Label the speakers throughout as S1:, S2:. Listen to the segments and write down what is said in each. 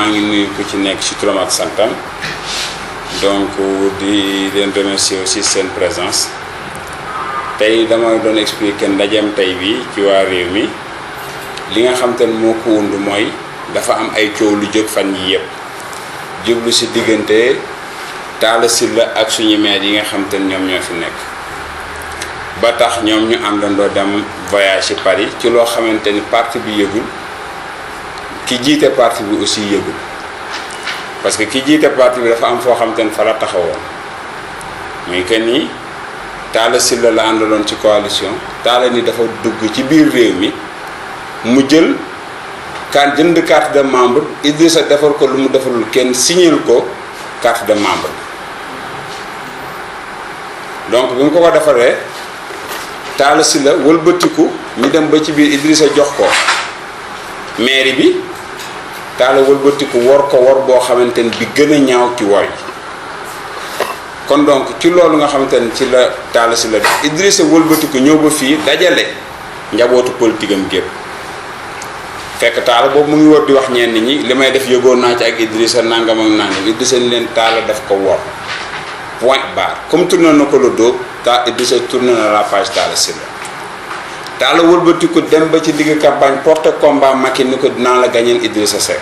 S1: maa ngi nuyu ku ci nekk ci turam ak santam donc di leen remercier aussi seen présence tey dama doon expliquer ndajeem tey bi ci waa réew mi li nga xam te ne moo ko wund mooy dafa am ay coow lu jóg fan yi yëpp jublu ci diggante Talla Sylla ak suñu maire yi nga xam te ne ñoom ñoo fi nekk ba tax ñoom ñu àndandoo dem voyage ci Paris ci loo xamante ni parti bi yëgul ki jiite parti bi aussi yëgul parce que ki jiite parti bi dafa am foo xamante ni fa la taxawoon muy que ni Talla Sylla la àndaloon ci coalition Talla ni dafa dugg ci biir réew mi mu jël jënd carte de membre Idrissa defar ko lu mu defalul kenn signeel ko carte de membre donc bi mu ko defaree Talla Sylla wëlbatiku ñu dem ba ci biir Idrissa jox ko mairie bi Talla wëlbatiku wor ko wor boo xamante ni bi gën a ñaaw ci wor yi kon donc ci loolu nga xamante ni ci la Talla Sylla def Idrissa wëlbatiku ñëw ba fii dajale njabootu politique am gépp fekk Talla boobu mu ngi wër di wax ñenn ñi li may def yëgoon naa ci ak Idrissa nangam ak nangam Idrissa ni leen Talla daf ko wor point barre comme tourné na ko le dos Idrissa tourné na la page Talla Sylla Talla wëlbatiku dem ba ci digg campagne porte combat Macky ni ko dinaa la gañeel Idrissa Seck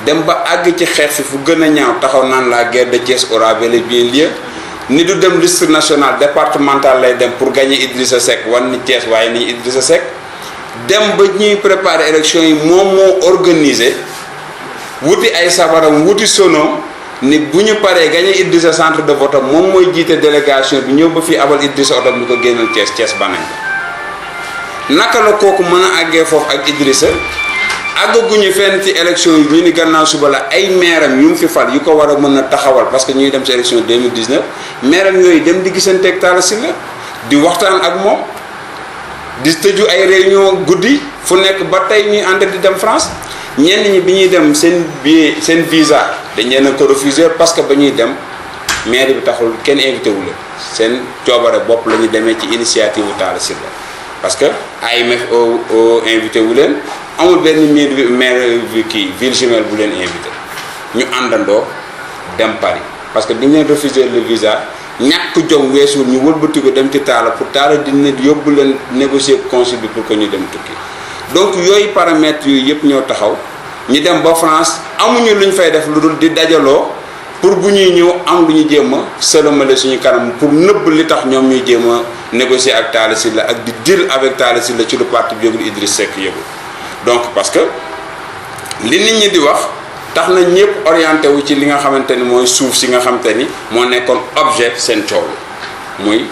S1: dem ba àgg ci xeex fi fu gën a ñaaw taxaw naan la guerre de Thiès aura bel et bien lieu ni du dem liste nationale départementale lay dem pour gagner Idrissa Seck wan ni Thiès waaye ni Idrissa Seck dem ba ñuy préparer élection yi moom moo organiser wuti ay sabaram wuti sono ni bu ñu paree gagner Idrissa centre de vote moom mooy jiite délégation bi ñëw ba fii abal Idrissa oto bi ko génnal Thiès banañ naka la kooku mën a àggee foofu ak Idrissa àggaguñu fenn ci élection yi ñu ni gannaaw suba la ay meeram yu mu fi fal yu ko war a mën a taxawal parce que ñuy dem ci élection 2019 meeram yooyu dem di gisanteeg Talla Sylla di waxtaan ak moom di tëju ay réunion guddi fu nekk ba tey ñuy ànd di dem France ñenn ñi bi ñuy dem seen billet seen visa dañ leen a ko refuser parce que ba ñuy dem maire bi taxul kenn invité wu leen seen coobare bopp la ñu demee ci initiative wu Talla Sylla parce que AMF invité wu leen amul benn maire kii ville jumelle bu leen invité ñu àndandoo dem Paris parce que bi ñu leen refuser le visa ñàkk jom weesuwul ñu wëlbati ko dem ci Talla pour Talla dina yóbbu leen négocier consul bi pour que ñu dem tukki donc yooyu paramètres yooyu yëpp ñoo taxaw ñu dem ba France amuñu lu ñu fay def lu dul di dajaloo pour bu ñuy ñëw am lu ñu jéem a sëlëmale suñu kanam pour nëbb li tax ñoom ñuy jéem a négocier ak Talla Sylla ak di deal avec Talla Sylla ci lu parti bi yëgul Idriss Seck yëgul donc parce que li nit ñi di wax tax na ñëpp orienté wu ci li nga xamante ni mooy suuf si nga xamante ni moo nekkoon objet seen coow muy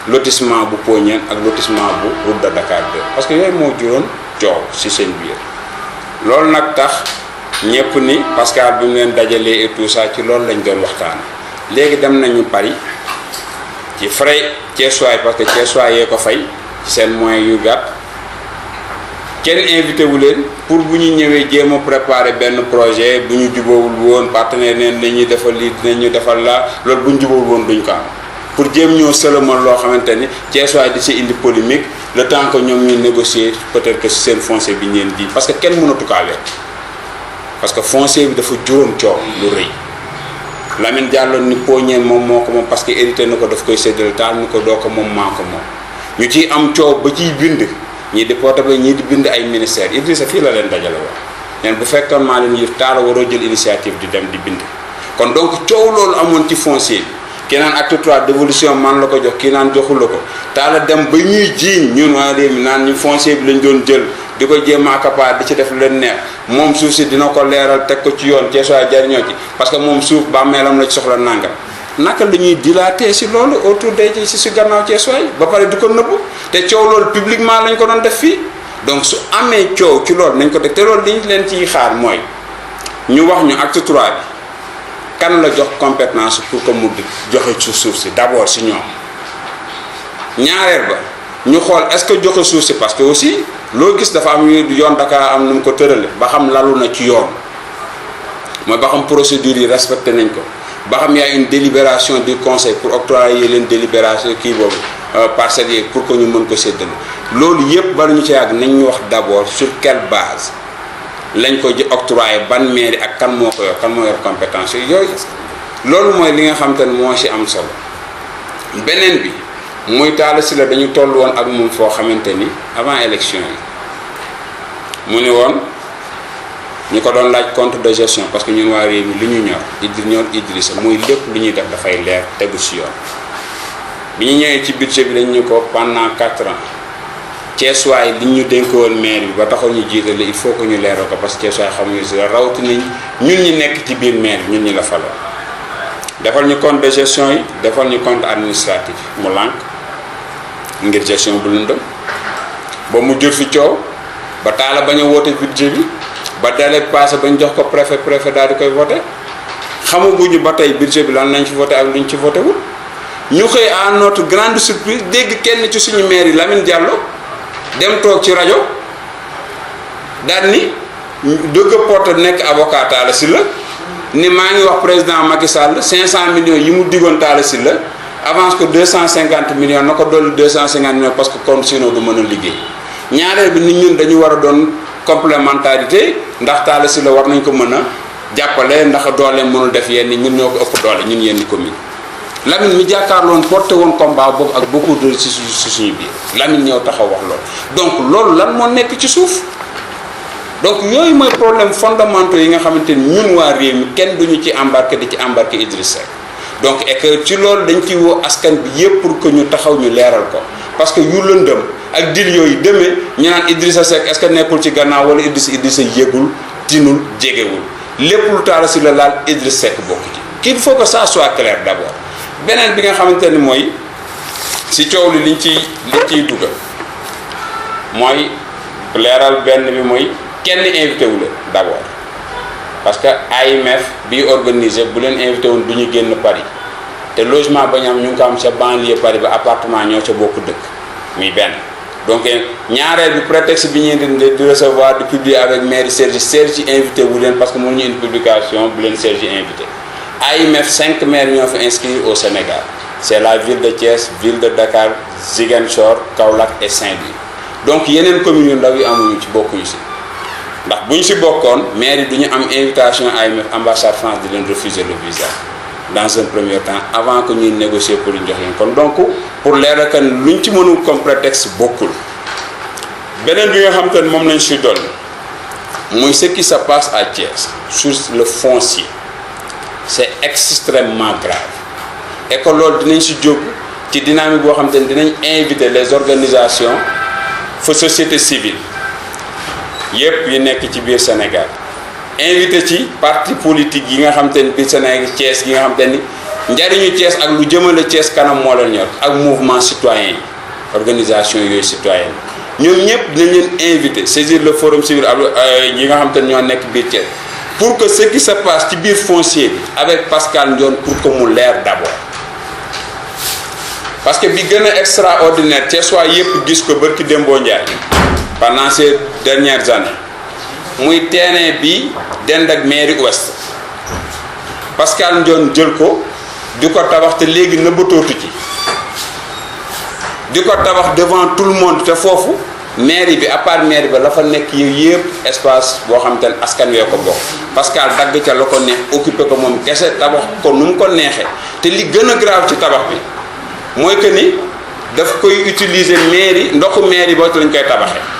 S1: lotissement bu Pognane ak lotissement bu route de Dakar 2 parce que yooyu moo juróon coow si seen biir loolu nag tax ñëpp ni Pascal bi mu leen dajalee et tout ça ci loolu lañ doon waxtaan léegi dem nañu Paris ci frais Thiessois parce que Thiessois yee ko fay ci seen moyens yu gàtt kenn invité wu leen pour bu ñu ñëwee jéem a préparer benn projet bu ñu jubóowul woon partenaire neen dañuy defal lii dinañu defal la loolu bu ñu jubóowul woon duñ ko am pour jéem ñoo sëlëmal loo xamante ni Thiessois di ci indi polémique le temps que ñoom ñuy négocier peut-être que seen foncier bi ñeen ji parce que kenn mënatu kaa wet parce que foncier bi dafa juróom coow lu rëy Lamine Diallo ni Pognane moom moo ko moom parce que hérité na ko daf koy séddale taal ni ko doo ko moom maa ko moom ñu ciy am coow ba ciy bind ñii di portable ñii di bind ay ministères Idrissa fii la leen dajale woon neen bu fekkoon maa leen yëf Talla waroo jël initiative di dem di bind kon donc coow loolu amoon ci foncier bi kii naan acte 3 dévolution man la ko jox kii naan joxul la ko Talla dem ba ñuy jiiñ ñun waa réew mi naan ñu foncier bi lañ doon jël di ko jéem a accaparer di ci def lu leen neex moom suuf si dina ko leeral teg ko ci yoon Thiessois jariñoo ci parce que moom suuf bàmmeelam la ci soxla nangam naka la ñuy dilater si loolu autour de si gannaaw Thiessois yi ba pare di ko nëbbu te coow loolu publiquement lañ ko doon def fii donc su amee coow ci loolu nañ ko teg te loolu li ñu leen ciy xaar mooy ñu wax ñu acte 3 bi kan la jox compétence pour que mu joxe ci suuf si d'abord si ñoom ñaareel ba ñu xool est-ce que joxe suuf si parce que aussi loo gis dafa am yoon Dakar am nu mu ko tërale ba xam lalu na ci yoon mooy ba xam procédure yi respecté nañ ko ba xam y a une délibération du conseil pour octroyer leen délibération kii boobu parcelles yi pour que ñu mën ko séddale loolu yëpp bala ñu ci yàgg nañ ñu wax d'abord sur quelle base lañ ko ji octroyé ban mairie ak kan moo ko yor kan moo yor compétence yooyu loolu mooy li nga xam te ne moo ci am solo. beneen bi muy Talla Sylla dañu toll woon ak moom foo xamante ni avant élection yi mu ni woon ñu ko doon laaj compte de gestion parce que ñun waa réew mi li ñu ñor Idrissa muy lépp lu ñuy def dafay leer tegu ci yoon. bi ñu ñëwee ci budget bi dañ ñu ko pendant 4 ans Thiessois yi li ñu dénkoon maire bi ba taxoon ñu jiitale il faut que ñu leeral ko parce que Thiessois xamuñu si rawatina ñun ñi nekk ci biir maire bi ñun ñi la faloo defal ñu compte de gestion yi defal ñu compte administratif mu lànk ngir gestion bu lëndëm ba mu jël fi coow ba Talla bañ a woote budget bi ba délai passé bañ jox ko préfet daal di koy voté xamaguñu ba tey budget bi lan lañ ci voté ak luñ ci voté wul. ñu xëy à notre grande surprise dégg kenn ci suñu maire yi Lamine Diallo dem toog ci rajo daal ni dëgg porte nekk avocat Talla Sylla ni maa ngi wax président Macky Sall 500 millions yi mu diggoon Talla Sylla avance ko 250 millions na ko dolli 250 millions parce que kon sinon du mën a liggéey ñaareel bi nit ñun dañu war a doon complémentarité ndax Talla Sylla war nañ ko mën a jàppale ndax doole mënul def yenn ñun ñoo ko ëpp doole ñun yenn commune Lamine mi jàkkaarloon porté woon combat boobu ak beaucoup de ci suñu biir Lamine ñëw taxaw wax loolu donc loolu lan moo nekk ci suuf donc yooyu mooy problème fondamentaux yi nga xamante ni ñun waa réew mi kenn duñu ci embarqué di ci embarqué Idrissa Seck donc et que ci loolu dañ ciy woo askan bi yëpp pour que ñu taxaw ñu leeral ko parce que yu lëndëm ak dil yooyu demee ñu naan Idrissa Seck est-ce que nekkul ci gannaaw wala Idrissa yëgul tinul jegewul lépp lu Talla Sylla laal Idrissa Seck bokk ci il faut que ça soit clair d'abord. beneen bi nga xamante ni mooy ci coow li liñ ciy dugga mooy leeral benn bi mooy kenn invité wu leen d'abord parce que AIMF bi organisé bu leen invité woon du ñu génn Paris te logement ba ñu am ñu ngi ko am ca banlieue Paris ba appartement ñoo ca bokk dëkk muy benn donc ñaareel bi prétexte bi ñuy di recevoir di publier avec mairie Sergi invité wu leen parce que mënuñu une publication bu leen Sergi invité AIMF 5 maires ñoo fi inscrits au Sénégal c'est la ville de Thiès ville de Dakar Ziguinchor Kaolack et Saint-Louis donc yeneen communes yu ndaw yi amuñu ci bokkuñu si ndax bu ñu si bokkoon maire yi du ñu am invitation AIMF ambassade France di leen refuser le visa dans un premier temps avant que ñuy négocier pour ñu jox leen kon donc pour leeral que luñ ci mënul comme prétexte bokkul beneen bi nga xam te ne moom lañ si dolli muy ce qui se passe à Thiès sur le foncier. C'est extrêmement grave et que loolu dinañ si jóg ci dynamique boo xam te ne dinañ inviter les organisations fa société civile yépp yi nekk ci biir Sénégal invité ci parti politique yi nga xam te ne biir Sénégal Thiès yi nga xam te ni njariñu Thiès ak lu jëmale Thiès kanam moo leen ñor ak mouvement citoyen yi organisation yooyu citoyenne ñoom ñëpp dinañ leen invité saisir le forum civil yi nga xam te ne ñoo nekk biir Thiès pour que ce qui se passe ci biir foncier bi avec Pascal Ndione pour que mu leer d'abord parce que bi gën a extraordinaire Thiessois yëpp gis ko barki Dembo Ndiaye pendant ces dernières années muy terrain bi dend ak mairie ouest Pascal Ndione jël ko di ko tabax te léegi nëbbatootu ci di ko tabax devant tout le monde te foofu mairie bi à part mairie ba la fa nekk yëpp espace boo xam te ne askan wee ko bokk Pascal dagg ca la ko neex occupé ko moom kese tabax ko nu mu ko neexee te li gën a grave ci tabax bi mooy que ni daf koy utiliser mairie ndoxu mairie ba lañ koy tabaxee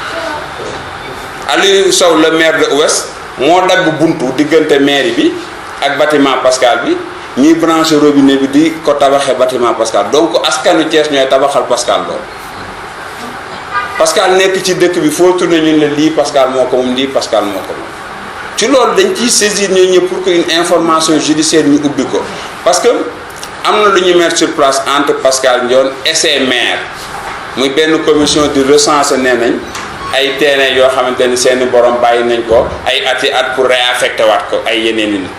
S1: Aliou Sow le maire de Ouest moo dagg buntu diggante mairie bi ak bâtiment Pascal bi ñuy branché robinet bi di ko tabaxee bâtiment Pascal donc askanu Thiès ñooy tabaxal Pascal loolu Pascal nekk ci dëkk bi foo tourné ñun la lii Pascal moo ko moom lii Pascal moo ko moom ci loolu dañ ciy saisir ñooñu ñëpp pour que une information judiciaire ñu ubbi ko parce que am na lu ñu mettre sur place entre Pascal Ndione et ses maires muy benn commission di recenser nee nañ ay terrain yoo xamante ni seeni borom bàyyi nañ ko ay ati at pour réaffecter waat ko ay yeneen i nit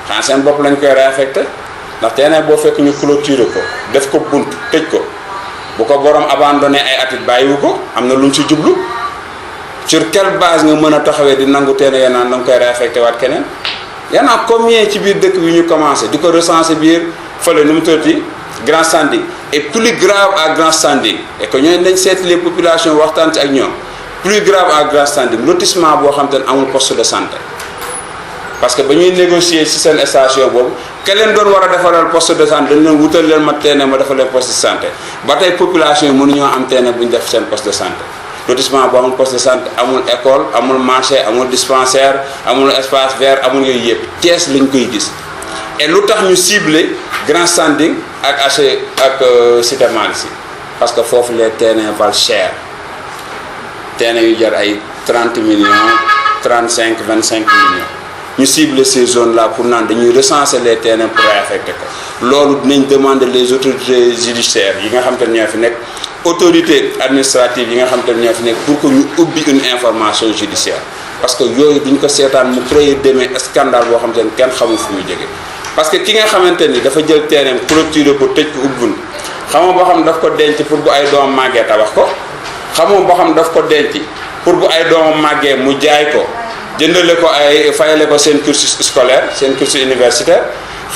S1: xanaa seen bopp lañ koy réaffecter ndax terrain boo fekk ñu clôturer ko def ko bunt tëj ko bu ko borom abandonné ay atit bàyyiwu ko am na lu ñu ci jublu sur quelle base nga mën a taxawee di nangu terrain yoo naan da nga koy réaffecter waat keneen y en a combien ci biir dëkk bi ñu commencé di ko recenser biir fële nu mu tuddati Grand Standing et plus grave à Grand Standing et que ñooñu dañ seeti les populations waxtaan ci ak ñoom plus grave à grand standing lotissement boo xam te ne amul poste de santé parce que ba ñuy négocier ci seen station boobu ke leen doon war a defaral poste de santé dañ leen wutal leen ma terrain ma defal leen poste de santé ba tey population yi mënuñoo am terrain bu ñu def seen poste de santé lotissement bu amul poste de santé amul école amul marché amul dispensaire amul espace vert amul yooyu yëpp Thiès lañ koy gis et lu tax ñu ciblé grand standing ak Cité Malick Sy parce que foofu les terrains valent cher terrain yu jar ay 30 millions 35 25 millions ñu cibler ces zones là pour naan dañuy recenser les terrains pour réaffecter ko loolu dinañ demander les autorités judiciaires yi nga xam te ne ñoo fi nekk autorités administratives yi nga xam te ne ñoo fi nekk pour que ñu ubbi une information judiciaire parce que yooyu duñ ko seetaan mu créer demain scandale boo xam te ne kenn xamul fu mu jóge parce que ki nga xamante ni dafa jël terrain clôturer ko tëj ko ubbun xamoo boo xam daf ko denc pour bu ay doomam màggee tabax ko xamoo boo xam daf ko denc pour bu ay doomam màggee mu jaay ko jëndale ko ay fayale ko seen cursus scolaire seen cursus universitaire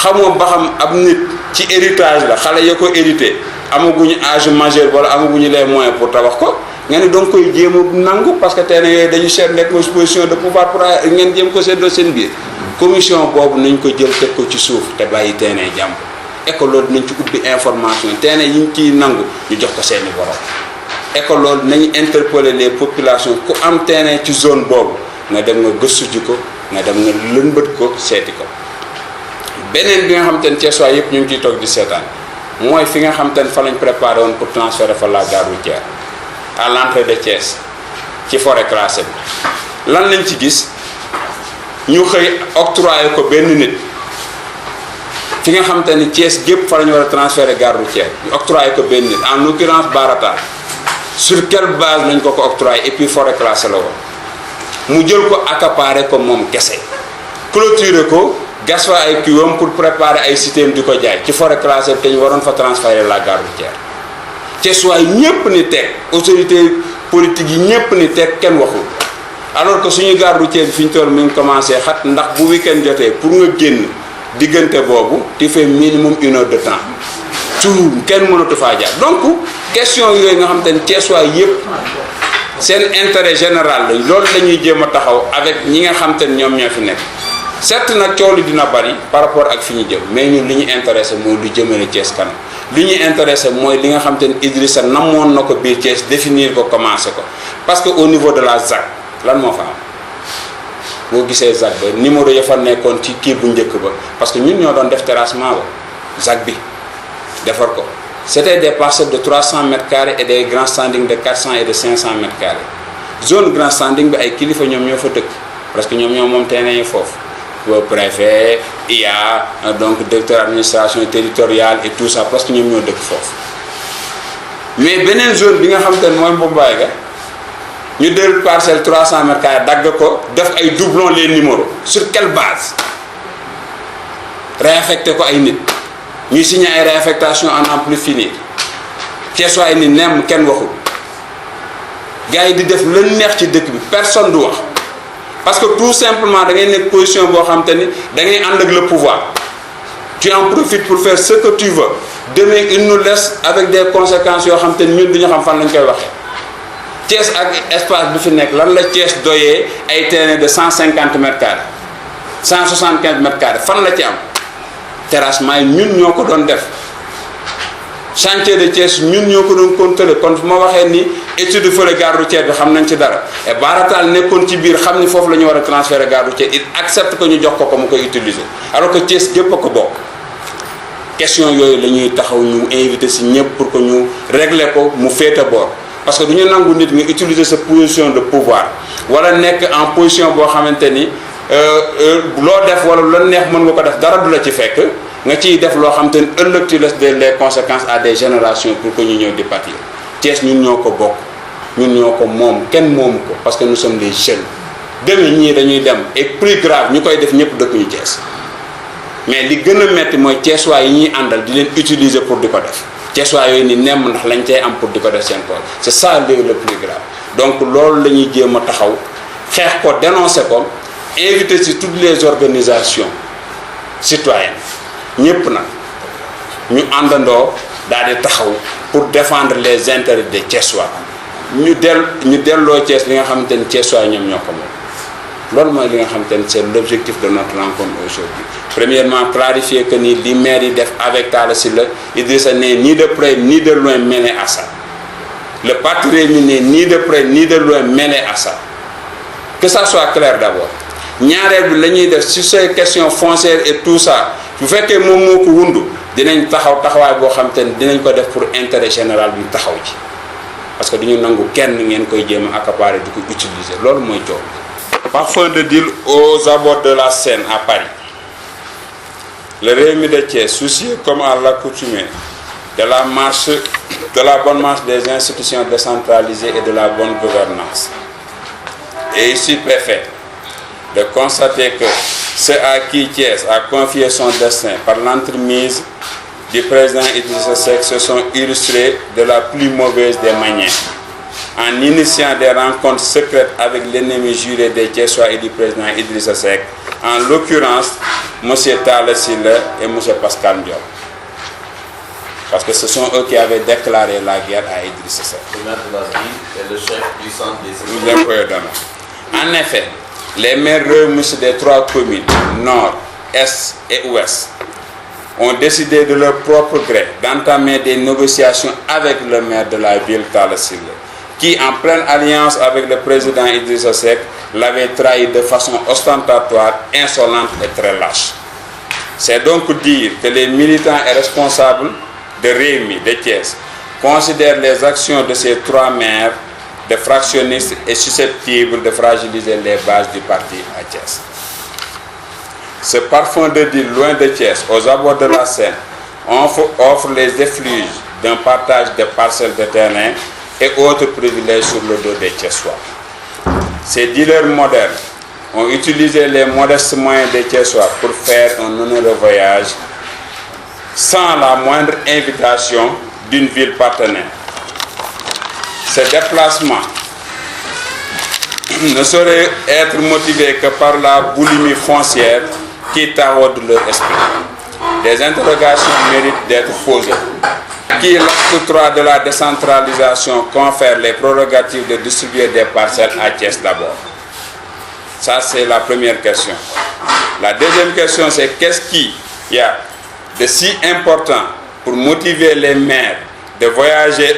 S1: xamoo ba xam ab nit ci héritage la xale ya ko hérité amaguñu âge majeur wala amaguñu les moyens pour tabax ko nga ne donc koy jéem a nangu parce que terrain yooyu dañu seet nekk position de pouvoir pour ngeen jéem ko seetloo seen biir commission boobu nañ ko jël teg ko ci suuf te bàyyi terrain jàmm école loolu dinañ ci ubbi information terrain yi ñu ciy nangu ñu jox ko seeni borom école loolu nañu interpeller les populations ku am terrain ci zone boobu nga dem nga gëstu ji ko nga dem nga lëmbët ko seeti ko beneen bi nga xam te ne Thiès yëpp ñu ngi ciy toog di seetaan mooy fi nga xam te ne fa lañ préparé woon pour transférer fa la gare routière à l'entrée de Thiès ci forêt classée bi lan lañ ci gis ñu xëy octroyé ko benn nit fi nga xam te ni Thiès gépp fa la ñu war a transférer gare routière ñu octroyé ko benn nit en l'occurrence Barata sur quelle base nañ ko octroyé et puis forêt classée la woon mu jël ko accaparé ko moom kese clôturer ko gas fa ay kiwam pour préparer ay système di ko jaay ci forêt classée te ñu waroon fa transférer la gare routière Thiès waay ñépp ni teg autorité politique yi ñépp ni teg kenn waxul alors que suñu gare routière bi fi ñu toll mi ngi commencé xat ndax bu week-end jotee pour nga génn diggante boobu tu fais minimum 1 heure de temps tout kenn mënatu faa jaar donc question yooyu nga xam te ne Thiès waay yépp seen intérêt général la loolu la ñuy jéem a taxaw avec ñi nga xam te ne ñoom ñoo fi nekk certes nag coow li dina bari par rapport ak fi ñu jëm mais ñun li ñu intéressé mooy lu jëmale Thiès kanam li ñuy intéressé mooy li nga xam te ne Idrissa namoon na ko biir Thiès définir ko commencé ko parce que au niveau de la ZAC lan moo fa am boo gisee ZAC ba numéro ya fa nekkoon ci kii bu njëkk ba parce que ñun ñoo doon def terrassement ba ZAC bi defar ko c'était des parcelles de 300 mètres carrés et des grands standings de 400 et de 500 mètres carrés zone grand standing bi ay kilifa ñoom ñoo fa dëkk parce que ñoom ñoo moom terrain yi foofu le préfet IA donc directeur administration territoriale et tout ça parce que ñoom ñoo dëkk foofu mais beneen zone bi nga xam te ne mooy Mbombaay ga ñu del parcelle 300 mètres carrés dagg ko def ay doublons les numéros sur quelle base réaffecté ko ay nit ñuy signé ay réaffectation en n'en plus finir Thiès waay ni nemm kenn waxul gars yi di def lu neex ci dëkk bi personne du wax parce que tout simplement da ngay nekk position boo xam te ni da ngay ànd ak le pouvoir tu en profites pour faire ce que tu veux demain il nous laisse avec des conséquences yoo xam te ni ñun duñu xam fan lañ koy waxee Thiès ak espace bi fi nekk lan la Thiès doyee ay terrain de 150 mètres carrés 175 mètres carrés fan la ci am terrassement yi ñun ñoo ko doon def chantier de Thiès ñun ñoo ko doon contrôler kon fu ma waxee ni étude fële gare routière bi xam nañ ci dara et Baratal nekkoon ci biir xam ni foofu la ñu war a transférer gare routière il accepte que ñu jox ko mu koy utiliser alors que Thiès gépp a ko bokk question yooyu la ñuy taxaw ñu invité si ñëpp pour que ñu régler ko mu féete boor parce que du ñu nangu nit nga utiliser sa position de pouvoir wala nekk en position boo xamante ni loo def wala lu la neex mën nga ko def dara du la ci fekk nga ciy def loo xam te ne ëllëg tu laisses les conséquences à des générations pour que ñu ñëw di pâtir Thiès ñun ñoo ko bokk ñun ñoo ko moom kenn moomu ko parce que nous sommes des jeunes demain ñii dañuy dem et plus grave ñu koy def ñëpp dëkkuñu Thiès mais li gën a metti mooy Thiès waay yi ñuy àndal di leen utiliser pour di ko def Thiès waay yooyu ni nemm ndax lañ cay am pour di ko def seen tool c'est ça le plus grave donc loolu la ñuy jéem a taxaw xeex ko dénoncer ko inviter ci toutes les organisations citoyennes ñëpp nag ñu àndandoo daal di taxaw pour défendre les intérêts des Thiessois ñu delloo Thiès li nga xamante ni Thiès waa ñoom ñoo ko moom loolu mooy li nga xamante ni c'est l'objectif de notre rencontre aujourd'hui. Premièrement, clarifier que ni li maire yi def avec Talla Sylla Idrissa n'est ni de près ni de loin mêlé à ça. Le parti Rewmi n'est ni de près ni de loin mêlé à ça. Que ça soit clair d'abord. ñaareel bi la ñuy def sur ces questions foncières et tout ça bu fekkee moom moo ko wundu dinañ taxawaay boo xam te ne dinañ ko def pour intérêt général bi taxaw ci parce que duñu nangu kenn ngeen koy jéem a accaparer di ko utiliser loolu mooy coow. Parfum de deal aux abords de la Seine à Paris. Le Rewmi de Thiès, soucieux comme à l'accoutumée de la bonne marche des institutions décentralisées et de la bonne gouvernance, et ici préfet de constater que ceux à qui Thiès a confié son destin par l'entremise du président Idrissa Seck se sont illustrés de la plus mauvaise des manières en initiant des rencontres secrètes avec l'ennemi juré des Thiessois et du président Idrissa Seck, en l'occurrence M. Talla Sylla et M. Pascal Ndiol. Parce que ce sont eux qui avaient déclaré la guerre à Idrissa Seck.
S2: Le maire de la ville et le chef du centre des services.
S1: En effet, les maires rewmistes des 3 communes, Nord, Est et Ouest, ont décidé de leur propre gré d'entamer des négociations avec le maire de la ville, Talla Sylla, qui, en pleine alliance avec le président Idrissa Seck, l'avait trahi de façon ostentatoire, insolente et très lâche. C'est donc dire que les militants et responsables de Rewmi, de Thiès, considèrent les actions de ces 3 maires de fractionnistes et susceptibles de fragiliser les bases du parti à Thiès. Ce parfum de deal loin de Thiès, aux abords de la Seine, offre les effluves d'un partage de parcelles de terrain et autres privilèges sur le dos des Thiessois. Ces dealers modernes ont utilisé les modestes moyens des Thiessois pour faire un onéreux voyage sans la moindre invitation d'une ville partenaire. Ce déplacement ne saurait être motivé que par la boulimie foncière qui taraude leur esprit. Des interrogations méritent d'être posées. Qui, l'acte 3 de la décentralisation, confère les prérogatives de distribuer des parcelles à Thiès d'abord? Ça, c'est la première question. La deuxième question, c'est qu'est-ce qu'il y a de si important pour motiver les maires de voyager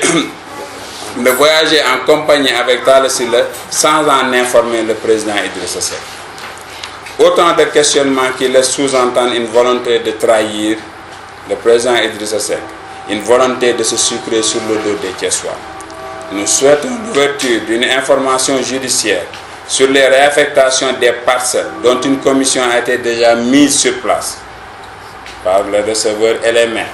S1: en compagnie avec Talla Sylla sans en informer le président Idrissa Seck? Autant de questionnements qui laissent sous-entendre une volonté de trahir le président Idrissa Seck, une volonté de se sucrer sur le dos des Thiessois. Nous souhaitons l'ouverture d'une information judiciaire sur les réaffectations des parcelles dont une commission a été déjà mise sur place par les receveurs et les maires.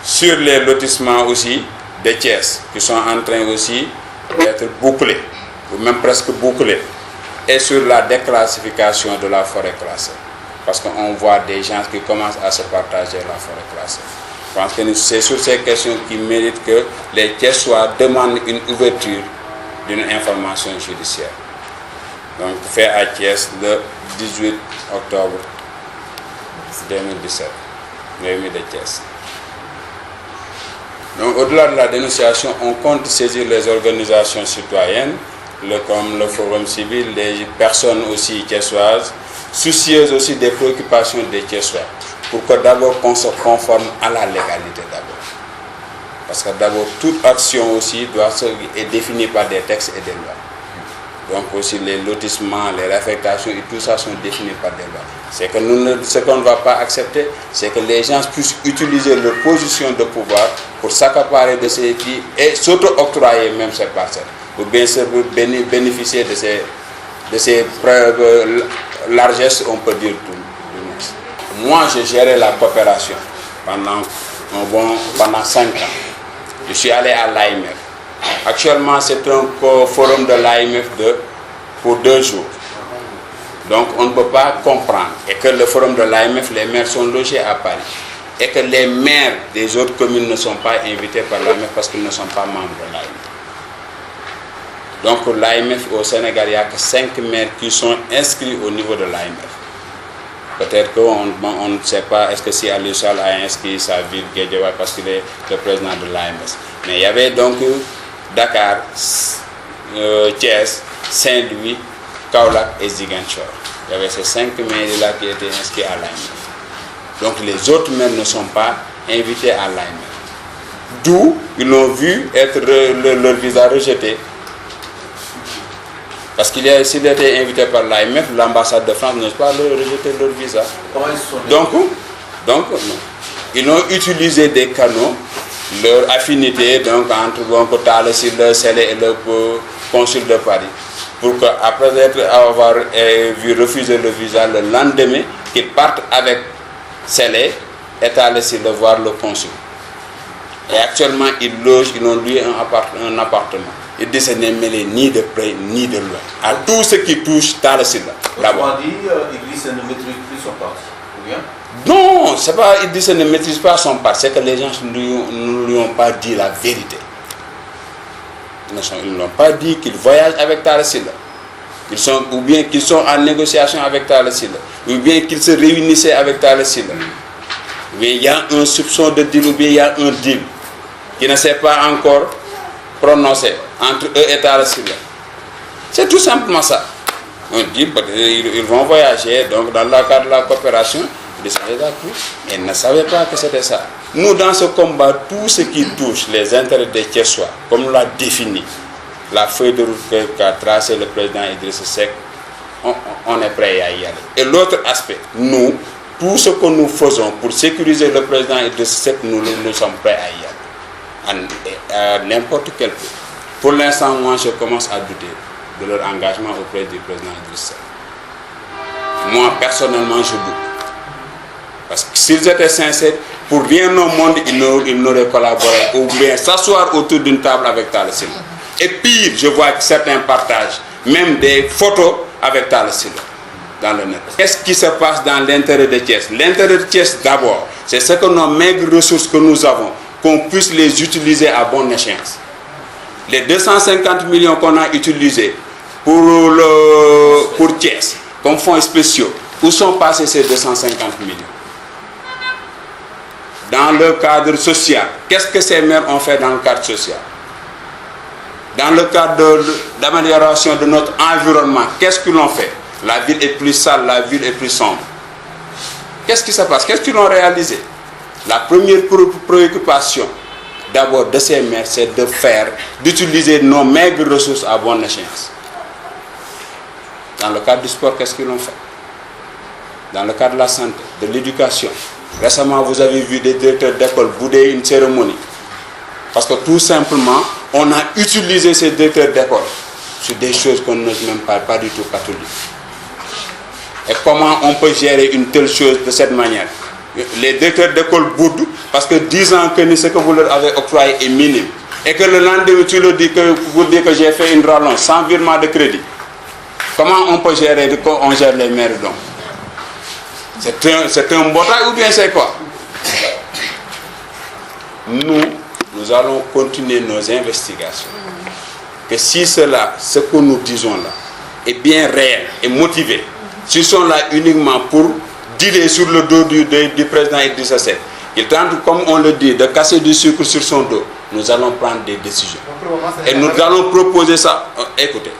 S1: Sur les lotissements aussi de Thiès qui sont en train aussi d'être bouclés, ou même presque bouclés, et sur la déclassification de la forêt classée. Parce qu'on voit des gens qui commencent à se partager la forêt classée. Je pense que c'est sur ces questions qui méritent que les Thiessois demandent une ouverture d'une information judiciaire. Donc, fait à Thiès le 18 octobre 2017, Rewmi de Thiès. Donc, au-delà de la dénonciation, on compte saisir les organisations citoyennes, comme le Forum civil, les personnes aussi thiessoises, soucieuses aussi des préoccupations des Thiessois, pour que d'abord qu'on se conforme à la légalité d'abord. Parce que d'abord, toute action aussi est définie par des textes et des lois. Donc aussi les lotissements, les réaffectations et tout ça sont définis par des lois. C'est que ce qu'on ne va pas accepter, c'est que les gens puissent utiliser leur position de pouvoir pour s'accaparer de ces vies et s'auto-octroyer même ces parcelles, pour bien se bénéficier de ces largesses, on peut dire tout. Moi, j'ai géré la coopération pendant 5 ans. Je suis allé à l'AMF. Actuellement, c'est un forum de l'AMF pour 2 jours. Donc, on ne peut pas comprendre. Et que le forum de l'AMF, les maires sont logés à Paris. Et que les maires des autres communes ne sont pas invités par l'AMF parce qu'ils ne sont pas membres de l'AMF. Donc, pour l'AMF au Sénégal, il n'y a que 5 maires qui sont inscrits au niveau de l'AMF. Peut-être qu'on ne sait pas, est-ce que si Ali Sall a inscrit sa ville Guédiawaye parce qu'il est le président de l'AMS. Mais il y avait donc Dakar, Thiès, Saint-Louis, Kaolack et Ziguinchor. Il y avait ces 5 mairies-là qui étaient inscrits à l'AMF. Donc les autres maires ne sont pas invités à l'AMF. D'où ils l'ont vu être leur visa rejeté. Parce qu'il s'il était invité par l'AMF, l'ambassade de France n'ose pas leur rejeter leur visa.
S2: Comment ils sont
S1: Donc, ils ont utilisé des canaux, leur affinité entre Talla Sylla, Sélé et le consul de Paris, pour qu'après avoir vu refuser le visa le lendemain, qu'ils partent avec Sélé et Talla Sylla voir le consul. Et actuellement, ils ont loué un appartement. Ils disent que ce n'est mêlé ni de près ni de loin. À tout ce qui touche Talla Sylla.
S2: Autrement dit, Idriss ne maîtrise plus son parti, ou bien?
S1: Non, c'est pas Idriss ne maîtrise pas son parti, c'est que les gens ne lui ont pas dit la vérité. Ils n'ont pas dit qu'ils voyagent avec Talla Sylla. Ou bien qu'ils sont en négociation avec Talla Sylla. Ou bien qu'ils se réunissaient avec Talla Sylla. Ou bien il y a un soupçon de deal, ou bien il y a un deal qui ne s'est pas encore prononcé entre eux et Talla Sylla. C'est tout simplement ça. On dit qu'ils vont voyager donc dans le cadre de la coopération. Ils ne savaient pas que c'était ça. Nous, dans ce combat, tout ce qui touche les intérêts des Thiessois, comme l'a défini la feuille de route qu'a tracé le président Idriss Seck, on est prêt à y aller. Et l'autre aspect, nous, tout ce que nous faisons pour sécuriser le président Idriss Seck, nous sommes prêts à y aller. À n'importe quel point. Pour l'instant, moi, je commence à douter de leur engagement auprès du président Idriss Seck. Moi, personnellement, je doute. Parce que s'ils étaient sincères, pour rien au monde, ils n'auraient collaboré ou bien s'asseoir autour d'une table avec Talla Sylla. Et pire, je vois que certains partagent même des photos avec Talla Sylla dans le net. Qu'est-ce qui se passe dans l'intérêt de Thiès? L'intérêt de Thiès, d'abord, c'est ce que nos maigres ressources que nous avons, qu'on puisse les utiliser à bonne échéance. Les 250 millions qu'on a utilisés pour Thiès, comme fonds spéciaux, où sont passés ces 250 millions? Dans le cadre social, qu'est-ce que ces maires ont fait dans le cadre social? Dans le cadre d'amélioration de notre environnement, qu'est-ce qu'ils ont fait? La ville est plus sale, la ville est plus sombre. Qu'est-ce qui se passe? Qu'est-ce qu'ils ont réalisé? La première préoccupation d'abord de ces maires, c'est d'utiliser nos maigres ressources à bonne échéance. Dans le cadre du sport, qu'est-ce qu'ils ont fait? Dans le cadre de la santé, de l'éducation. Récemment, vous avez vu des directeurs d'école bouder une cérémonie. Parce que tout simplement, on a utilisé ces directeurs d'école sur des choses qu'on n'ose même pas du tout catholiques. Et comment on peut gérer une telle chose de cette manière? Les directeurs d'école boudent parce que 10 ans que ce que vous leur avez octroyé est minime. Et que le lendemain, tu leur dis que vous dites que j'ai fait une rallonge sans virement de crédit. Comment on peut gérer, on gère les maires donc? C'est un bataille ou bien c'est quoi? Nous allons continuer nos investigations. Que si ce que nous disons là, est bien réel et motivé, s'ils sont là uniquement pour dealer sur le dos du président Idriss Seck, il tente, comme on le dit, de casser du sucre sur son dos, nous allons prendre des décisions. Et nous allons proposer ça, écoutez,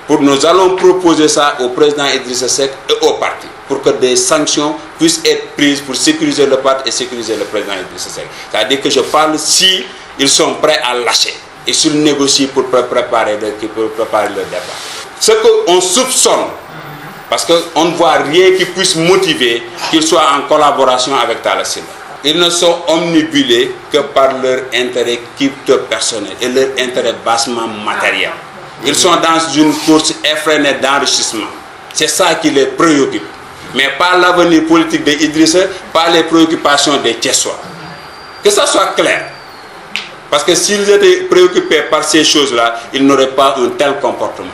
S1: nous allons proposer ça au président Idriss Seck et au parti, pour que des sanctions puissent être prises pour sécuriser le parti et sécuriser le président Idriss Seck. C'est-à-dire que je parle si ils sont prêts à lâcher et s'ils négocient pour préparer le départ. Ce qu'on soupçonne, parce qu'on ne voit rien qui puisse motiver qu'ils soient en collaboration avec Talla Sylla. Ils ne sont omnibulés que par leur intérêt personnel et leur intérêt bassement matériel. Ils sont dans une course effrénée d'enrichissement. C'est ça qui les préoccupe. Mais pas l'avenir politique d'Idriss, pas les préoccupations des Thiessois. Que ça soit clair. Parce que s'ils étaient préoccupés par ces choses-là, ils n'auraient pas un tel comportement.